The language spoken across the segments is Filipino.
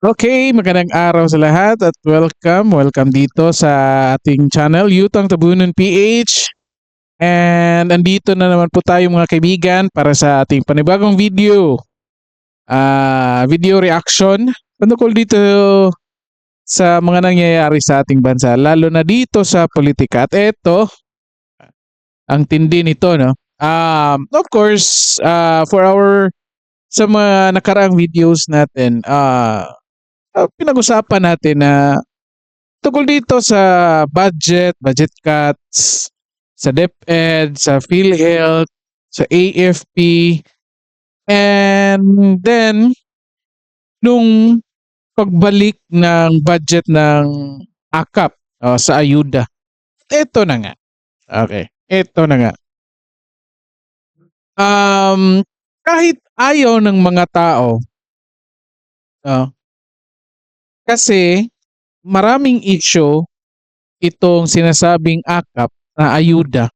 Okay, magandang araw sa lahat at welcome dito sa ating channel, Yutang Tabunan PH. And andito na naman po tayo mga kaibigan para sa ating panibagong video. Video reaction tungkol dito sa mga nangyayari sa ating bansa, lalo na dito sa politika. At eto, ang tindi nito, no? Of course, for our sa mga nakaraang videos natin, pinag-usapan natin na tungkol dito sa budget cuts, sa DepEd, sa PhilHealth, sa AFP, and then nung pagbalik ng budget ng AKAP sa ayuda. Ito na nga. Okay, ito na nga. Kahit ayaw ng mga tao, kasi maraming issue itong sinasabing AKAP na ayuda.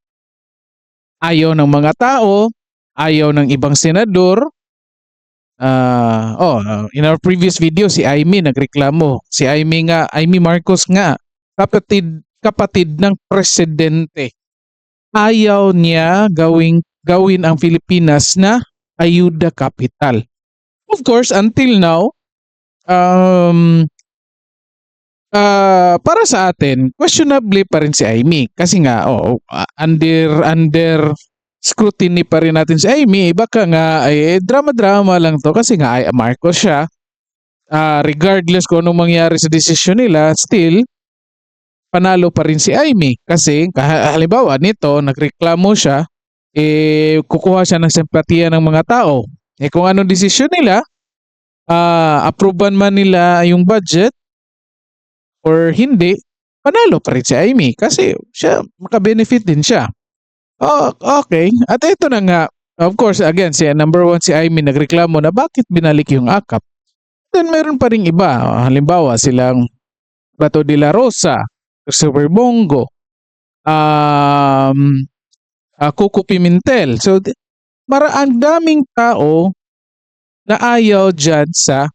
Ayaw ng mga tao, ayaw ng ibang senador. In our previous video, si Amy nagreklamo. Si Amy Marcos nga, kapatid ng presidente. Ayaw niya gawin ang Pilipinas na ayuda capital. Of course, until now, para sa atin, questionable pa rin si Amy. Kasi nga, under scrutiny pa rin natin si Amy. Baka nga, drama-drama lang to. Kasi nga, Marcos siya. Regardless kung anong mangyari sa desisyon nila, still, panalo pa rin si Amy. Kasi, halimbawa, nito, nagreklamo siya, kukuha siya ng simpatiya ng mga tao. Kung anong desisyon nila, approvean man nila yung budget, or hindi, panalo pa rin si Amy kasi siya, makabenefit din siya. Okay. At ito na nga, of course, again, number one si Amy nagreklamo na bakit binalik yung AKAP. Then meron pa rin iba. Halimbawa, silang Bato de la Rosa, Christopher Bongo, Coco Pimentel. So, ang daming tao na ayaw dyan sa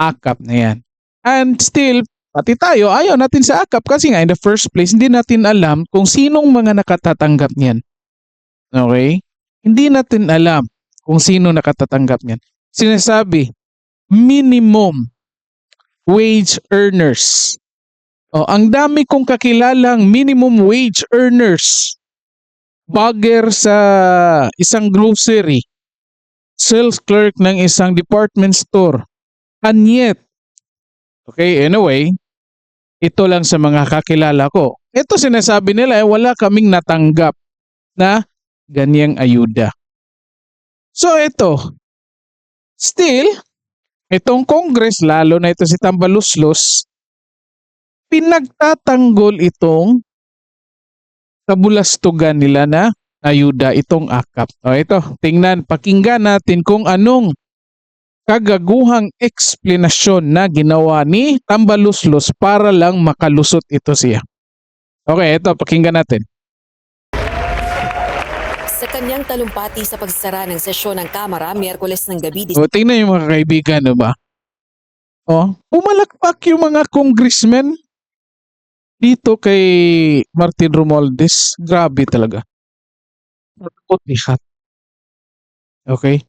AKAP na yan. And still, pati tayo, ayaw natin sa AKAP kasi nga in the first place, hindi natin alam kung sinong mga nakatatanggap niyan. Okay? Hindi natin alam kung sino nakatatanggap niyan. Sinasabi, minimum wage earners. Ang dami kong kakilalang minimum wage earners. Bagger sa isang grocery, sales clerk ng isang department store. And yet, okay, anyway, ito lang sa mga kakilala ko. Ito sinasabi nila, wala kaming natanggap na ganyang ayuda. So ito, still, itong Congress, lalo na ito si Tambaluslos, pinagtatanggol itong kabulastugan nila na ayuda, itong AKAP. Ito, pakinggan natin kung anong kagaguhang eksplenasyon na ginawa ni Tambaluslos para lang makalusot ito siya. Okay, ito, pakinggan natin. Sa kanyang talumpati sa pagsara ng sesyon ng Kamara, Miyerkules ng gabi. Tingnan yung mga kaibigan, ba? Pumalakpak yung mga congressmen dito kay Martin Romualdez. Grabe talaga. Okay?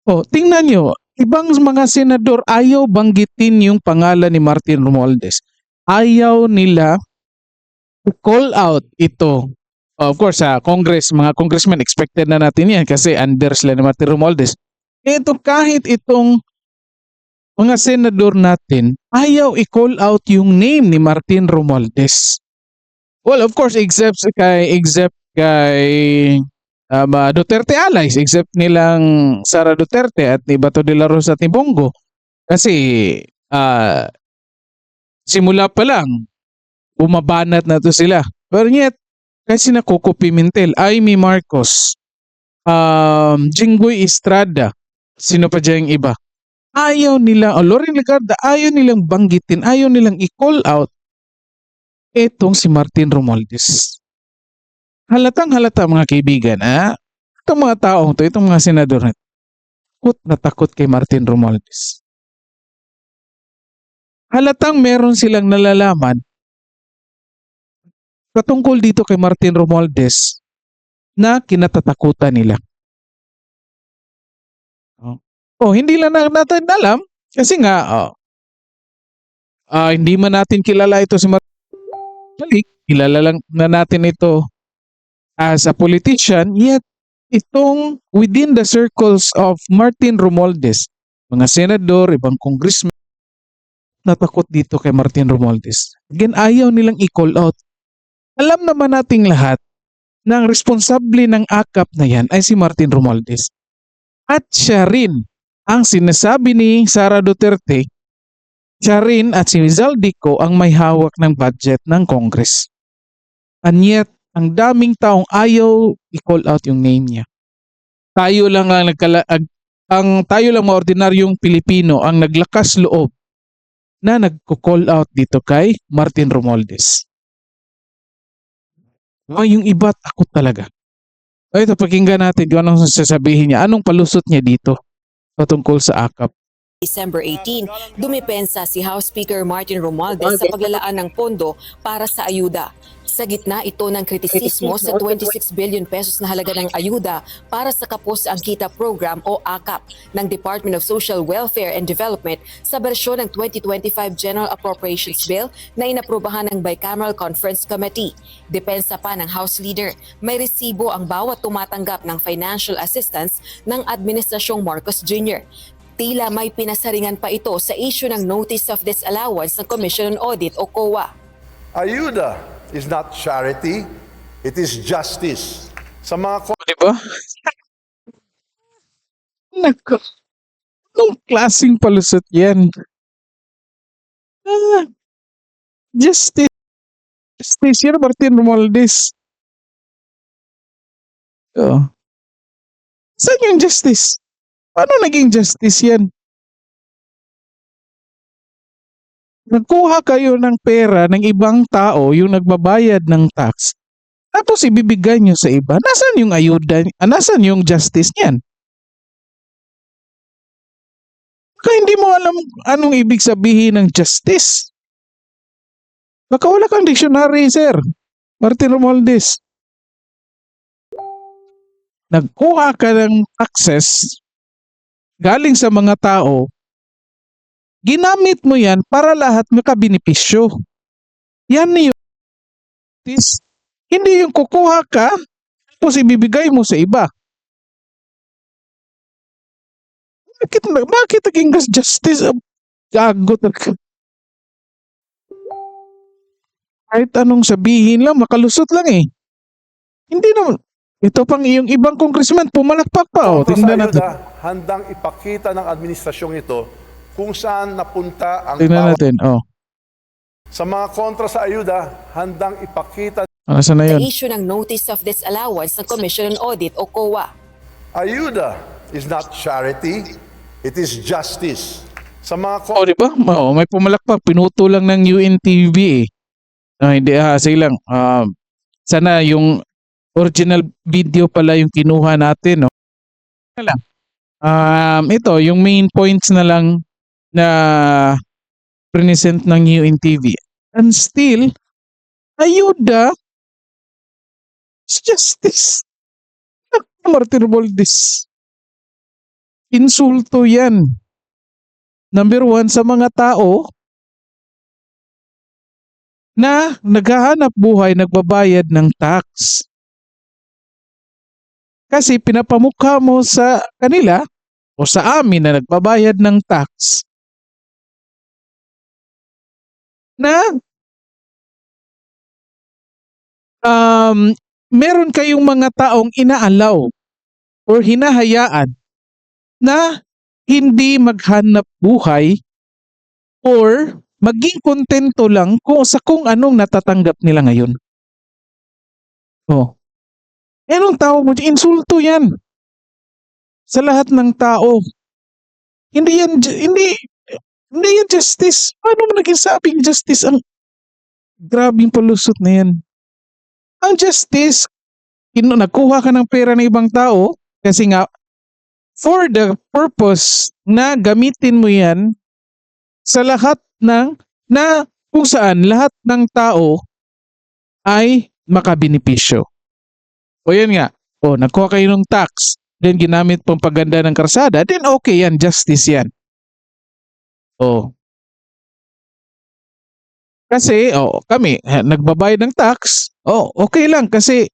Tingnan nyo, ibang mga senador ayaw banggitin yung pangalan ni Martin Romualdez. Ayaw nila call out ito. Of course, mga congressmen, expected na natin yan kasi under sila ni Martin Romualdez. Ito, kahit itong mga senador natin, ayaw i-call out yung name ni Martin Romualdez. Well, of course, except kay Duterte allies, except nilang Sara Duterte at ni Bato de la Rosa at ni Bongo. Kasi simula pa lang, bumabanat na to sila. Pero yet, kasi na Coco Pimentel, Amy Marcos, Jinggoy Estrada, sino pa dyan yung iba? Ayaw nila, Loren Legarda, ayaw nilang banggitin, ayaw nilang i-call out etong si Martin Romualdez. Halatang halata mga kaibigan, itong mga taong to, itong mga senador na takot kay Martin Romualdez. halatang meron silang nalalaman patungkol dito kay Martin Romualdez na kinatatakutan nila. Hindi lang natin alam kasi nga hindi man natin kilala ito si Martin. Kilala lang na natin ito as a politician, yet itong within the circles of Martin Romualdez, mga senador, ibang congressman, natakot dito kay Martin Romualdez. Again, ayaw nilang i-call out. Alam naman nating lahat na ang responsable ng akap na yan ay si Martin Romualdez. At siya rin ang sinasabi ni Sara Duterte, siya rin at si Zaldico ang may hawak ng budget ng Congress. And yet, ang daming taong ayaw i-call out yung name niya. Tayo lang tayo lang mga ordinaryong Pilipino ang naglakas loob na nagko-call out dito kay Martin Romualdez. Yung iba takot talaga. Ito, pakinggan natin kung anong sasabihin niya. Anong palusot niya dito patungkol sa akap. December 18, dumipensa si House Speaker Martin Romualdez sa paglalaan ng pondo para sa ayuda. Sa gitna ito ng kritisismo sa 26 billion pesos na halaga ng ayuda para sa Kapos ang Kita Program o AKAP ng Department of Social Welfare and Development sa bersyon ng 2025 General Appropriations Bill na inaprubahan ng Bicameral Conference Committee. Depensa pa ng House Leader, may resibo ang bawat tumatanggap ng financial assistance ng Administrasyong Marcos Jr. Tila may pinasaringan pa ito sa issue ng Notice of Disallowance ng Commission on Audit o COA. Ayuda is not charity, it is justice. Sa mga Diba? Nako. Anong klaseng palusot yan? Justice. Justice yan, Martin Romualdez. Saan yung justice? Paano naging justice yan? Nagkuha kayo ng pera ng ibang tao, yung nagbabayad ng tax, tapos ibibigay nyo sa iba. Nasaan yung ayuda? Nasaan yung justice niyan? Baka hindi mo alam anong ibig sabihin ng justice. Baka wala kang dictionary, sir. Martin Romualdez. Nagkuha ka ng taxes galing sa mga tao, ginamit mo yan para lahat makabenepisyo. Yan yung justice. Hindi yung kukuha ka, tapos ibibigay mo sa iba. Bakit naging justice? Gago talaga. Kahit anong sabihin lang, makalusot lang eh. Hindi naman. Ito pang yung ibang congressman, pumalakpak pa. Tingnan natin. handang ipakita ng administrasyong ito kung saan napunta ang Tingnan natin. Sa mga kontra sa ayuda, handang ipakita Saan na Sa yun? issue ng Notice of Disallowance ng Commission on Audit o COA. ayuda is not charity, it is justice. Sa mga Diba? May pumalakpak. Pinuto lang ng UNTV eh. Hindi, sige lang. Sana yung original video pala yung kinuha natin. No? Ito, yung main points na lang na present ng UNTV. And still, ayuda is justice. Martin Romualdez. Insulto yan. Number one, sa mga tao na naghahanap buhay, nagbabayad ng tax. Kasi pinapamukha mo sa kanila o sa amin na nagbabayad ng tax na meron kayong mga taong inaalaw or hinahayaan na hindi maghanap buhay or maging kontento lang kung anong natatanggap nila ngayon. Anong tawag mo? Insulto yan. Sa lahat ng tao. Hindi yan justice. Paano mo naging sabing justice? Ang grabing palusot na yan. Ang justice, nagkuha ka ng pera ng ibang tao kasi nga for the purpose na gamitin mo yan sa lahat ng na kung saan lahat ng tao ay makabenepisyo. O yan nga, o nagkuha kayo ng tax, then ginamit pang paganda ng karsada, then okay yan, justice yan. O, kasi kami nagbabayad ng tax, okay lang kasi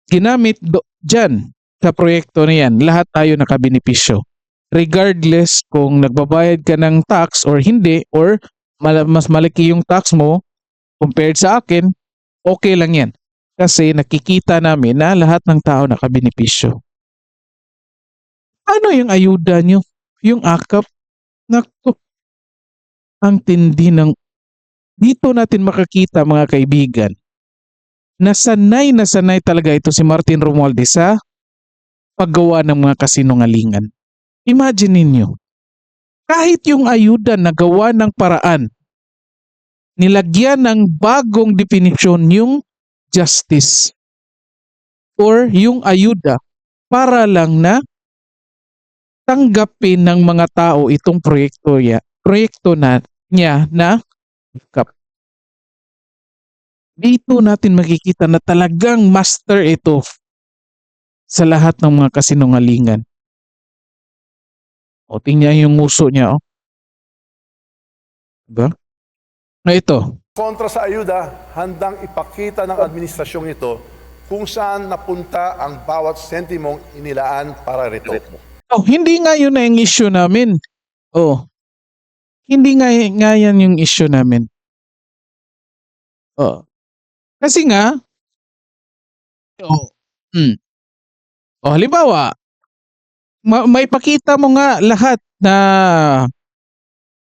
ginamit dyan sa proyekto na yan, lahat tayo nakabenepisyo. Regardless kung nagbabayad ka ng tax or hindi, or mas malaki yung tax mo compared sa akin, okay lang yan. Kasi nakikita namin na lahat ng tao nakabenepisyo. Ano yung ayuda nyo? Yung akap? Naku, ang tindi ng... Dito natin makakita, mga kaibigan, na sanay talaga ito si Martin Romualdez sa paggawa ng mga kasinungalingan. Imagine ninyo, kahit yung ayuda na gawa ng paraan, nilagyan ng bagong definisyon yung justice or yung ayuda para lang na tanggapin ng mga tao itong proyekto niya na akap. Dito natin makikita na talagang master ito sa lahat ng mga kasinungalingan. O tingnan yung nguso niya. Diba? Na ito. Kontra sa ayuda, handang ipakita ng administrasyong ito kung saan napunta ang bawat sentimong inilaan para rito. Hindi nga yun na yung issue namin. Hindi nga yan yung issue namin. Kasi nga, halimbawa, may pakita mo nga lahat na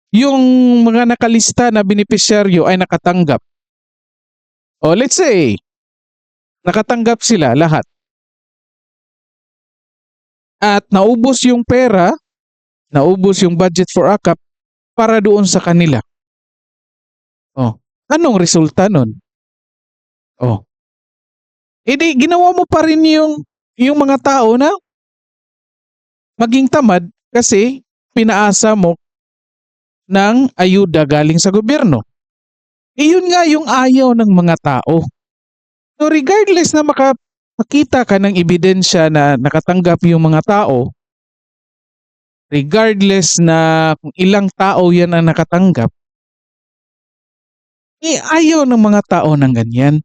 yung mga nakalista na beneficiaryo ay nakatanggap. Let's say, nakatanggap sila lahat. At naubos yung pera, naubos yung budget for AKAP para doon sa kanila. Anong resulta nun? Edi ginawa mo pa rin yung mga tao na maging tamad kasi pinaasa mo ng ayuda galing sa gobyerno. Yun nga yung ayaw ng mga tao. So regardless na makita ka ng ebidensya na nakatanggap yung mga tao, regardless na kung ilang tao yan ang nakatanggap, ayaw ng mga tao ng ganyan.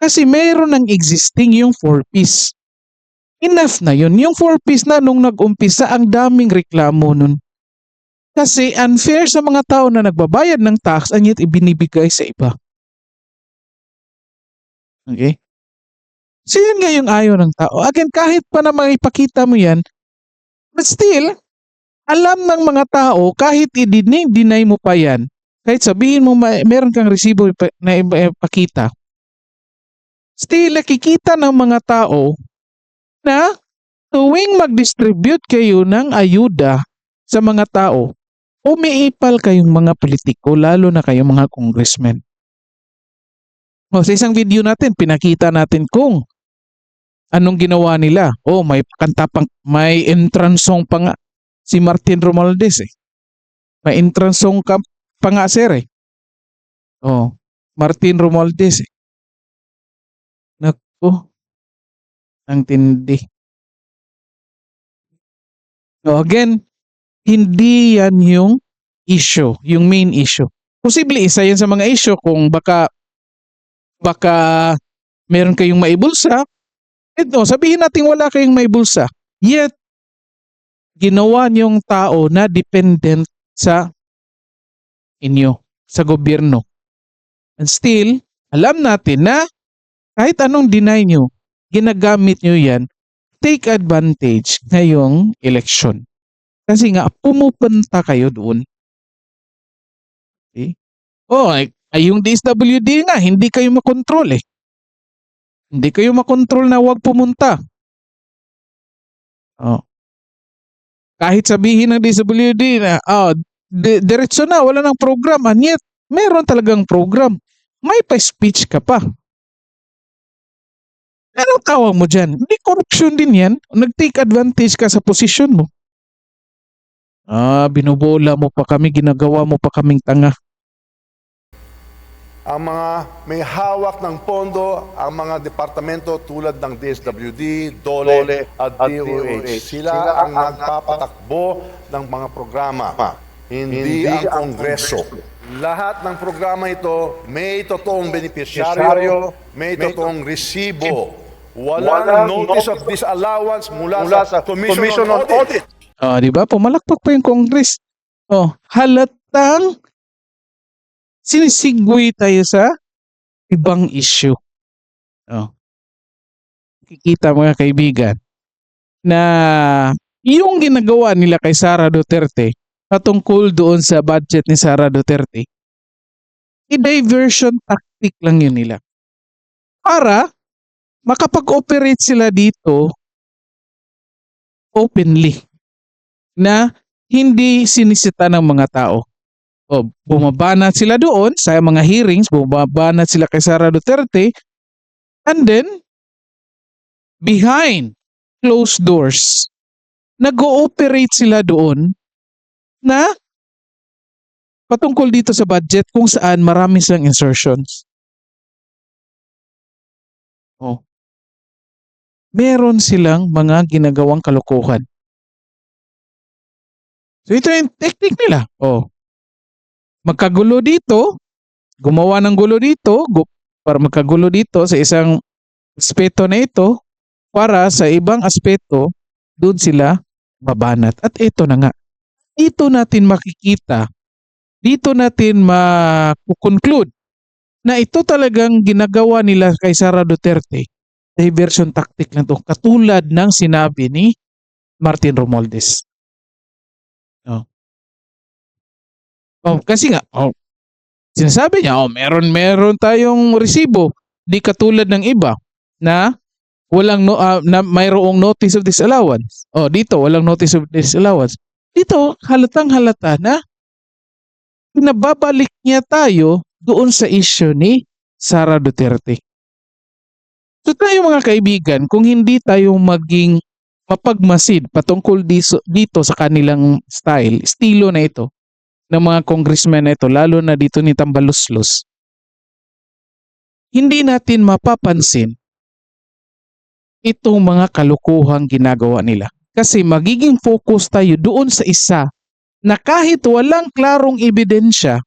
Kasi meron ng existing yung 4Ps. Enough na yun. Yung 4Ps na nung nag-umpisa, ang daming reklamo nun. Kasi unfair sa mga tao na nagbabayad ng tax and yet ibinibigay sa iba. Okay? So yun nga yung ayaw ng tao. Again, kahit pa na maipakita mo yan, but still, alam ng mga tao, kahit i-deny mo pa yan, kahit sabihin mo meron kang resibo na ipakita, still nakikita ng mga tao na tuwing mag-distribute kayo ng ayuda sa mga tao, umiipal kayong mga politiko, lalo na kayong mga congressmen. Sa isang video natin, pinakita natin kung anong ginawa nila. May kanta pang, may entrance song pa nga si Martin Romualdez . May entrance song pa nga sir . Martin Romualdez . Naku, ang tindi. Again, hindi yan yung issue, yung main issue. Posible isa yan sa mga issue kung baka meron kayong maibulsa. Sabihin natin wala kayong maibulsa. Yet, ginawa niyong tao na dependent sa inyo, sa gobyerno. And still, alam natin na kahit anong deny nyo, ginagamit nyo yan, take advantage ngayong election. Kasi nga, pumupunta kayo doon. Okay? Yung DSWD nga, hindi kayo makontrol . Hindi kayo makontrol na huwag pumunta. Kahit sabihin ng DSWD na, diretso na, wala nang program. And yet, meron talagang program. May pa-speech ka pa. Anong tawag mo dyan? Hindi corruption din yan. Nag-take advantage ka sa posisyon mo. Binubola mo pa kami, ginagawa mo pa kaming tanga. Ang mga may hawak ng pondo, ang mga departamento tulad ng DSWD, DOLE at DOH. Sila ang nagpapatakbo ng mga programa, hindi ang Kongreso. Lahat ng programa ito may totoong benepisyaryo, may totoong resibo. Walang notice of disallowance mula sa Commission on Audit. Di ba? Pumalakpak pa yung Congress. Halatang sinisigway tayo sa ibang issue. Kikita mga kaibigan na yung ginagawa nila kay Sara Duterte patungkol doon sa budget ni Sara Duterte, i-diversion tactic lang yun nila. Para makapag-operate sila dito openly na hindi sinisita ng mga tao. Bumabanat sila doon sa mga hearings, bumabanat sila kay Sara Duterte, and then behind closed doors, nag-ooperate sila doon na patungkol dito sa budget kung saan marami silang insertions. Meron silang mga ginagawang kalokohan. So ito yung technique nila. Magkagulo dito, gumawa ng gulo dito, para magkagulo dito sa isang aspeto na ito, para sa ibang aspeto, doon sila babanat. At ito na nga, dito natin makikita, dito natin makukonclude na ito talagang ginagawa nila kay Sara Duterte, diversion tactic lang to, katulad ng sinabi ni Martin Romualdez. Kasi nga, sinasabi niya, meron tayong resibo, di katulad ng iba na walang na mayroong notice of disallowance. Dito walang notice of disallowance. Dito halatang halata na pinababalik niya tayo doon sa issue ni Sara Duterte. So tayo mga kaibigan, kung hindi tayo maging mapagmasid patungkol dito sa kanilang estilo na ito, ng mga congressmen na ito, lalo na dito ni Tambaluslos, hindi natin mapapansin itong mga kalukuhang ginagawa nila. Kasi magiging focus tayo doon sa isa na kahit walang klarong ebidensya,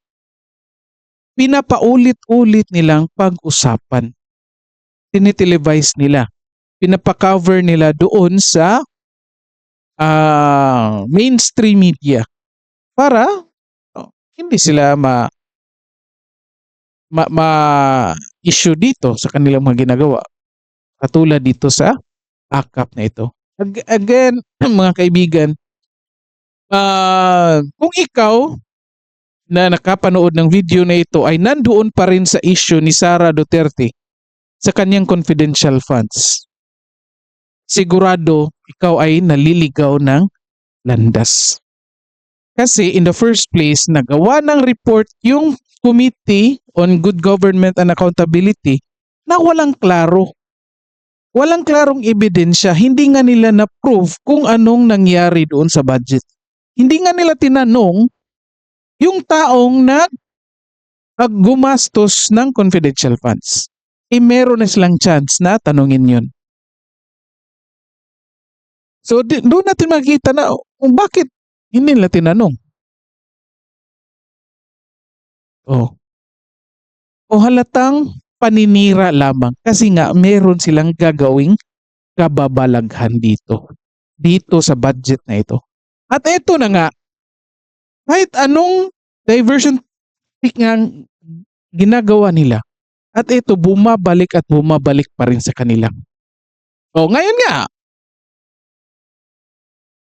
pinapaulit-ulit nilang pag-usapan. Tinitelevise nila. Pinapacover nila doon sa mainstream media para hindi sila ma-issue dito sa kanilang mga ginagawa. Katulad dito sa AKAP na ito. Again, mga kaibigan, kung ikaw na nakapanood ng video na ito ay nandoon pa rin sa issue ni Sara Duterte sa kanyang confidential funds, sigurado ikaw ay naliligaw ng landas. Kasi in the first place, nagawa ng report yung Committee on Good Government and Accountability na walang klaro. Walang klarong ebidensya. Hindi nga nila na-prove kung anong nangyari doon sa budget. Hindi nga nila tinanong yung taong gumastos ng confidential funds. Meron na silang chance na tanungin yun. So doon natin makikita na kung bakit hindi nila tinanong. Halatang paninira lamang kasi nga meron silang gagawing kababalaghan dito sa budget na ito. At ito na nga, kahit anong diversion tactic nga ginagawa nila, at ito bumabalik pa rin sa kanila. Ngayon nga,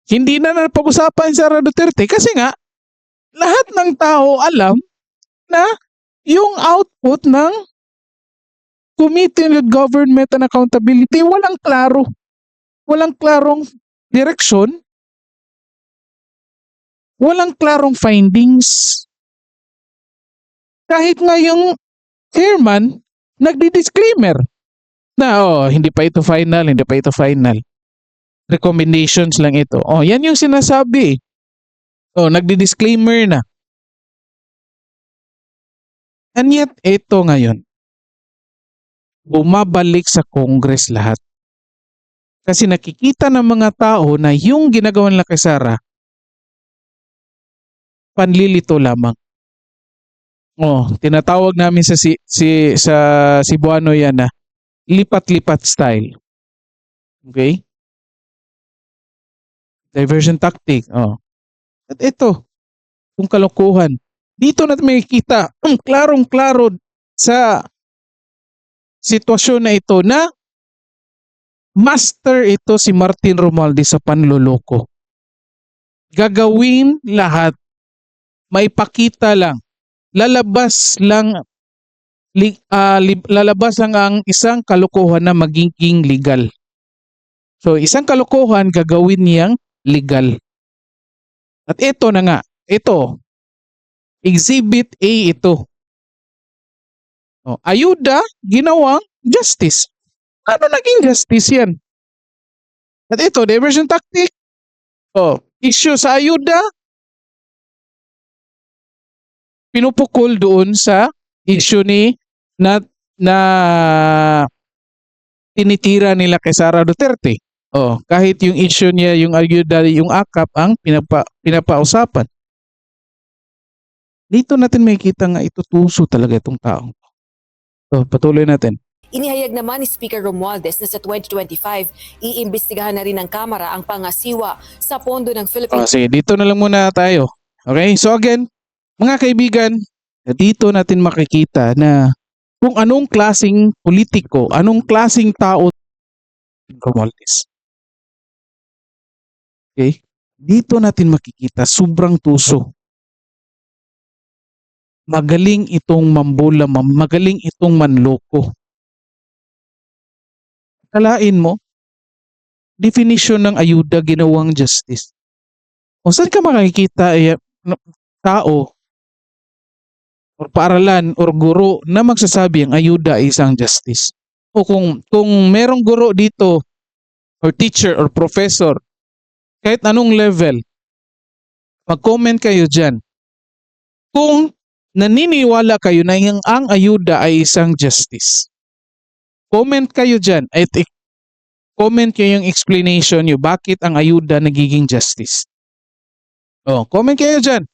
hindi na napag-usapan si Sara Duterte kasi nga lahat ng tao alam na yung output ng Committee on Government and Accountability walang klaro. Walang klarong direksyon. Walang klarong findings. Kahit nga yung chairman nagdi-disclaimer na hindi pa ito final. Recommendations lang ito. Yan yung sinasabi. Oh, nagdi-disclaimer na. And yet, ito ngayon, bumabalik sa Congress lahat. Kasi nakikita ng mga tao na yung ginagawa nila kay Sara, panlilito lamang. Oh, tinatawag namin sa sa Cebuano yan na lipat-lipat style. Okay? Diversion tactic. Oh. At ito, kung kalokohan. Dito natin makikita, klarong-klaro sa sitwasyon na ito na master ito si Martin Romualdez sa panloloko. Gagawin lahat. Maipakita lang. Lalabas lang ang isang kalokohan na magiging legal. So, isang kalokohan gagawin niyang legal. At ito na nga, ito, Exhibit A ito. Oh, ayuda, ginawang justice. Ano naging justice yan? At ito, diversion tactic. Oh, issue sa ayuda, pinupukol doon sa issue na tinitira nila kay Sara Duterte. Oh, kahit yung issue niya, yung ayuda, yung akap ang pinapausapan. Dito natin makikita nga itutuso talaga itong taong. So, patuloy natin. Inihayag naman ni Speaker Romualdez na sa 2025, iimbestigahan na rin ng Kamara ang pangasiwa sa pondo ng Philippine Sige, dito na lang muna tayo. Okay? So again, mga kaibigan, dito natin makikita na kung anong klasing politiko, anong klasing tao Romualdez. Okay? Dito natin makikita sobrang tuso. Magaling itong mambola, magaling itong manloko. Kalain mo, definition ng ayuda ginawang justice. O saan ka makikita tao or paaralan or guro na magsasabi ang ayuda ay isang justice? O kung merong guro dito or teacher or professor, kahit anong level, mag-comment kayo dyan. Kung naniniwala kayo na ang ayuda ay isang justice, comment kayo dyan. At comment kayo yung explanation nyo bakit ang ayuda nagiging justice. Oh, comment kayo dyan.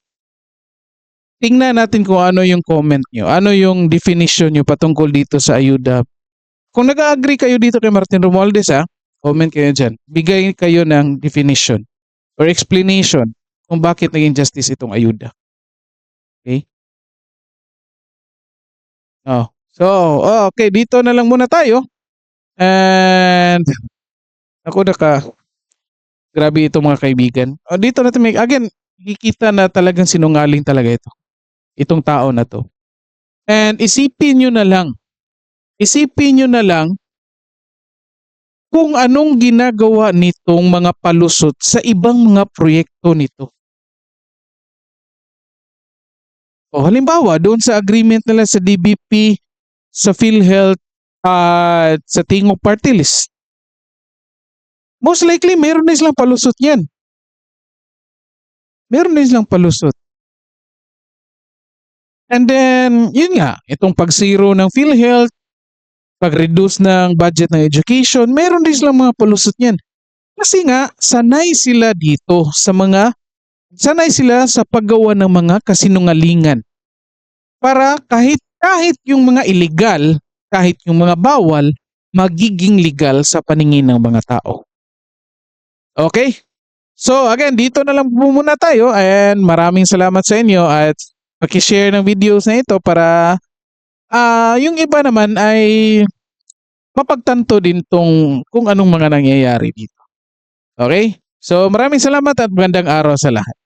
Tingnan natin kung ano yung comment nyo. Ano yung definition nyo patungkol dito sa ayuda. Kung nag-agree kayo dito kay Martin Romualdez, comment kayo dyan. Bigay kayo ng definition or explanation kung bakit naging justice itong ayuda. Okay? Oh. So, okay, dito na lang muna tayo. And grabe ito mga kaibigan. Dito natin again, kikita na talagang sinungaling talaga ito. Itong tao na to. And isipin nyo na lang kung anong ginagawa nitong mga palusot sa ibang mga proyekto nito. O halimbawa, doon sa agreement nila sa DBP, sa PhilHealth, at sa Tingog Party List. Most likely, meron na silang palusot yan. Meron na silang palusot. And then, yun nga, itong pag-zero ng PhilHealth, pag-reduce ng budget ng education, meron din silang mga palusot yan. Kasi nga, sanay sila sa paggawa ng mga kasinungalingan. Para kahit yung mga illegal, kahit yung mga bawal, magiging legal sa paningin ng mga tao. Okay? So again, dito na lang muna tayo and maraming salamat sa inyo at paki-share ng videos na ito para yung iba naman ay mapagtanto din kung anong mga nangyayari dito. Okay? So maraming salamat at magandang araw sa lahat.